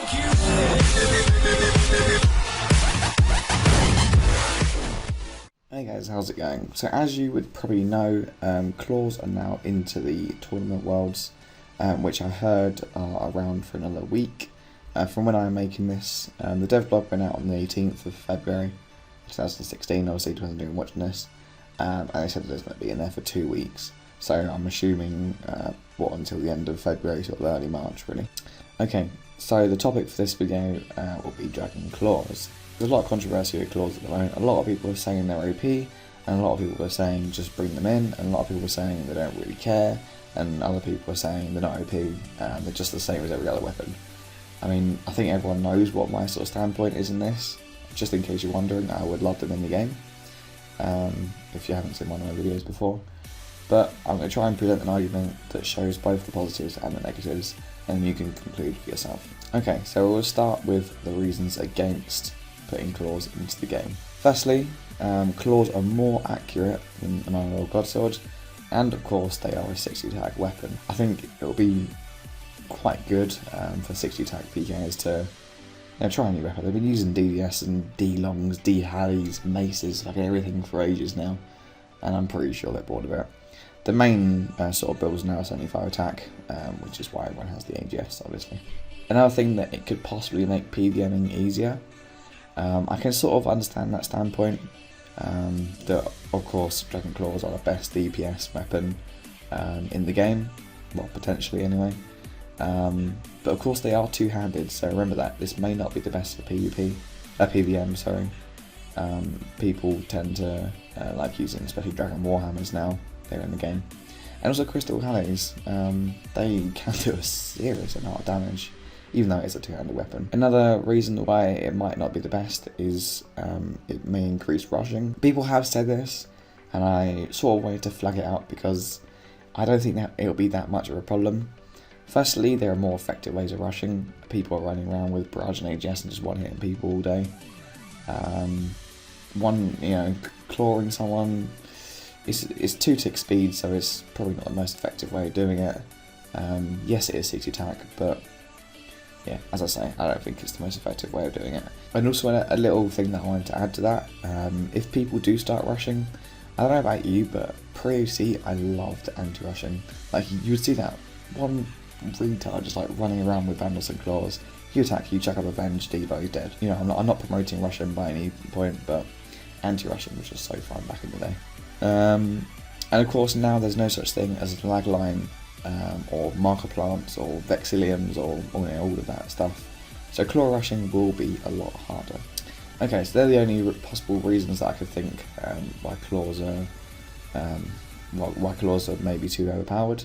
Hey guys, how's it going? So as you would probably know, claws are now into the tournament worlds, which I heard are around for another week. From when I'm making this, the dev blog went out on the 18th of February 2016, obviously depending on when you're watching this, and they said that it's going to be in there for 2 weeks. So I'm assuming, until the end of February, sort of early March really. Okay, so the topic for this video will be dragon claws. There's a lot of controversy with claws at the moment. A lot of people are saying they're OP, and a lot of people are saying just bring them in, and a lot of people are saying they don't really care, and other people are saying they're not OP, and they're just the same as every other weapon. I mean, I think everyone knows what my sort of standpoint is in this. Just in case you're wondering, I would love them in the game, if you haven't seen one of my videos before. But I'm going to try and present an argument that shows both the positives and the negatives, and you can conclude for yourself. Okay, so we'll start with the reasons against putting claws into the game. Firstly, claws are more accurate than an Iron Godsword, and of course they are a 60 tag weapon. I think it will be quite good for 60 tag PKs to try a new weapon. They've been using DDS and D-longs, D-hallies, maces, like everything for ages now, and I'm pretty sure they're bored of it. The main sort of build is now 75 attack, which is why everyone has the AGS obviously. Another thing that it could possibly make PVMing easier. I can sort of understand that standpoint, that of course dragon claws are the best DPS weapon in the game, well potentially anyway, but of course they are two-handed, so remember that. This may not be the best for PVM, sorry. People tend to like using especially dragon warhammers now they're in the game, and also crystal hallies. They can do a serious amount of damage, even though it's a two-handed weapon. Another reason why it might not be the best is it may increase rushing. People have said this, and I sort of wanted to flag it out because I don't think that it'll be that much of a problem. Firstly, there are more effective ways of rushing. People are running around with barrage and AGS and just one-hitting people all day. Clawing someone, it's 2 tick speed, so it's probably not the most effective way of doing it. Yes, it is 60 attack, but yeah, as I say, I don't think it's the most effective way of doing it. And also a little thing that I wanted to add to that, if people do start rushing, I don't know about you, but pre-OC I loved anti-rushing. Like, you would see that one retard just like running around with vandals and claws. You attack, you chuck up Avenge, Devo, he's dead. You know, I'm not promoting rushing by any point, but anti-rushing was just so fun back in the day. And of course now there's no such thing as a lag line, or marker plants, or vexilliums, or all of that stuff. So claw rushing will be a lot harder. Okay, so they're the only possible reasons that I could think why claws are maybe too overpowered.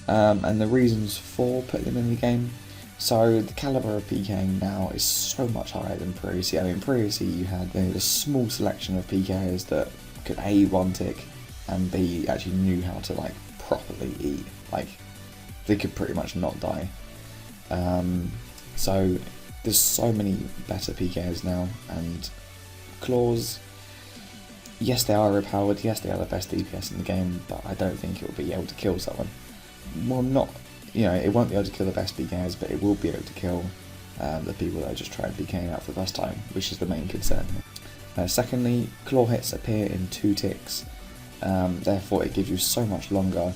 And the reasons for putting them in the game. So the caliber of PKing now is so much higher than pre-OC. I mean, pre-OC you had a small selection of PKers that could A, one tick, and B, actually knew how to like properly eat. Like, they could pretty much not die. So there's so many better PKs now, and claws, yes they are overpowered, yes they are the best DPS in the game, but I don't think it will be able to kill someone. Well, it won't be able to kill the best PKs, but it will be able to kill the people that are just trying PKing out for the first time, which is the main concern. Secondly, claw hits appear in 2 ticks, therefore it gives you so much longer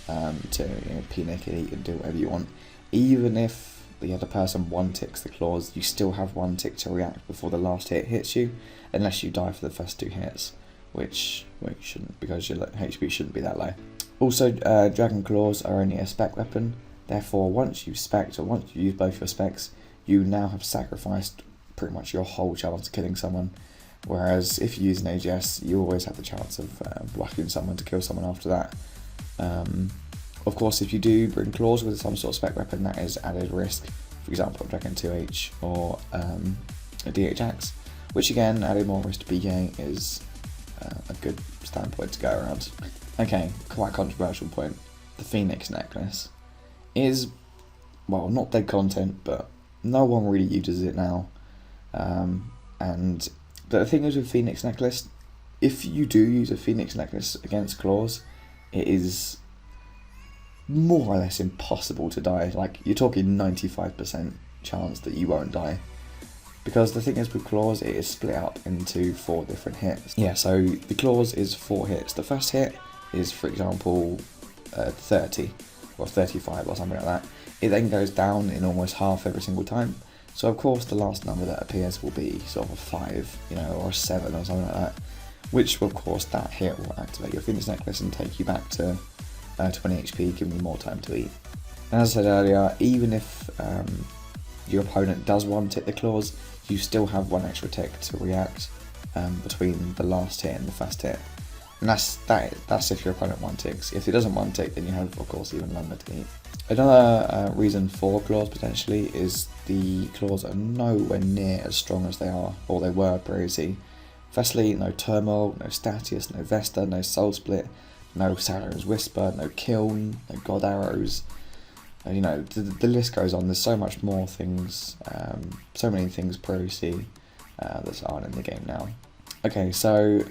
to P-nick and eat and do whatever you want. Even if the other person 1 ticks the claws, you still have 1 tick to react before the last hit hits you, unless you die for the first 2 hits, which you shouldn't, because your HP shouldn't be that low. Also, dragon claws are only a spec weapon, therefore once you've spec'd, or once you use both your specs, you now have sacrificed pretty much your whole chance of killing someone. Whereas if you use an AGS, you always have the chance of whacking someone to kill someone after that. Of course, if you do bring claws with some sort of spec weapon, that is added risk. For example, Dragon 2H or a DHX, which again, adding more risk to PK is a good standpoint to go around. Okay, quite controversial point. The Phoenix necklace is, well, not dead content, but no one really uses it now. And the thing is with Phoenix necklace, if you do use a Phoenix necklace against claws, it is more or less impossible to die. Like, you're talking 95% chance that you won't die. Because the thing is with claws, it is split up into 4 different hits. Yeah, so the claws is 4 hits. The first hit is, for example, 30 or 35 or something like that. It then goes down in almost half every single time. So of course the last number that appears will be sort of a 5, you know, or a 7 or something like that. Which of course that hit will activate your Phoenix Necklace and take you back to 20 HP, giving you more time to eat. And as I said earlier, even if your opponent does one tick the claws, you still have 1 extra tick to react between the last hit and the first hit. And that's if your opponent 1 ticks. If it doesn't 1 tick, then you have, of course, even longer to eat. Another reason for claws potentially is the claws are nowhere near as strong as they are, or they were previously. Firstly, no Turmoil, no Statius, no Vesta, no Soul Split, no Sauron's Whisper, no Kiln, no God Arrows. You know, the list goes on. There's so much more things, so many things previously that aren't in the game now. Okay, so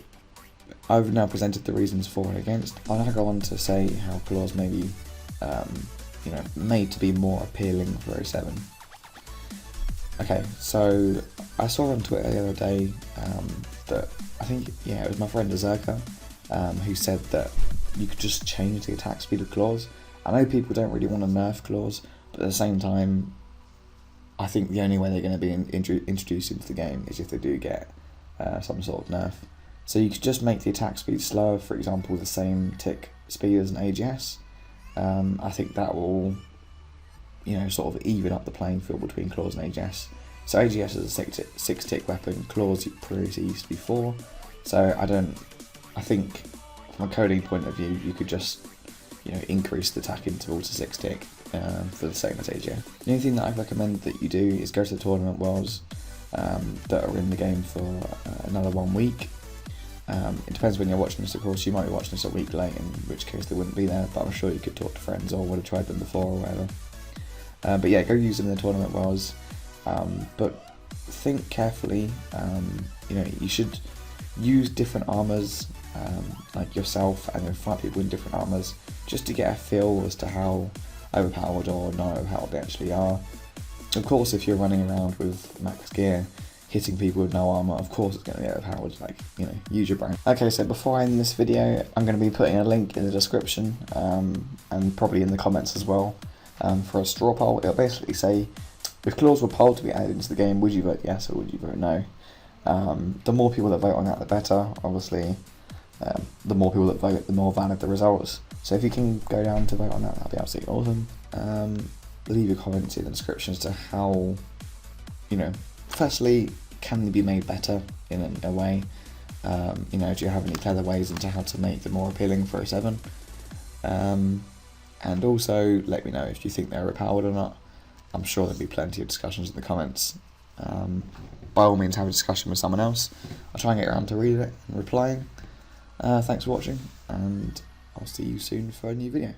I've now presented the reasons for and against. I'll now go on to say how claws may be, you know, made to be more appealing for 07. Okay, so I saw on Twitter the other day that I think, yeah, it was my friend Azurka who said that you could just change the attack speed of claws. I know people don't really want to nerf claws, but at the same time, I think the only way they're going to be introduced into the game is if they do get some sort of nerf. So you could just make the attack speed slower, for example, the same tick speed as an AGS. I think that will, you know, sort of even up the playing field between claws and AGS. So AGS is a 6 tick weapon, claws previously used to be 4. So I think from a coding point of view, you could just, you know, increase the attack interval to 6 tick for the same as AGS. The only thing that I recommend that you do is go to the tournament worlds that are in the game for another 1 week. It depends when you're watching this, of course. You might be watching this a week late, in which case they wouldn't be there, but I'm sure you could talk to friends or would have tried them before or whatever. But yeah, go use them in the tournament worlds, but think carefully. You know, you should use different armors, like yourself, and then fight people in different armors, just to get a feel as to how overpowered or not overpowered they actually are. Of course, if you're running around with max gear, hitting people with no armor, of course it's going to be overpowered, like, you know, use your brain. Okay, so before I end this video, I'm going to be putting a link in the description, and probably in the comments as well, for a straw poll. It'll basically say, if claws were polled to be added into the game, would you vote yes or would you vote no? The more people that vote on that, the better. Obviously, the more people that vote, the more valid the results. So if you can go down to vote on that, that'd be absolutely awesome. Leave your comments in the description as to how, you know, firstly, can they be made better in a way? You know, do you have any clever ways into how to make them more appealing for 07? And also, let me know if you think they're overpowered or not. I'm sure there'll be plenty of discussions in the comments. By all means, have a discussion with someone else. I'll try and get around to reading it and replying. Thanks for watching, and I'll see you soon for a new video.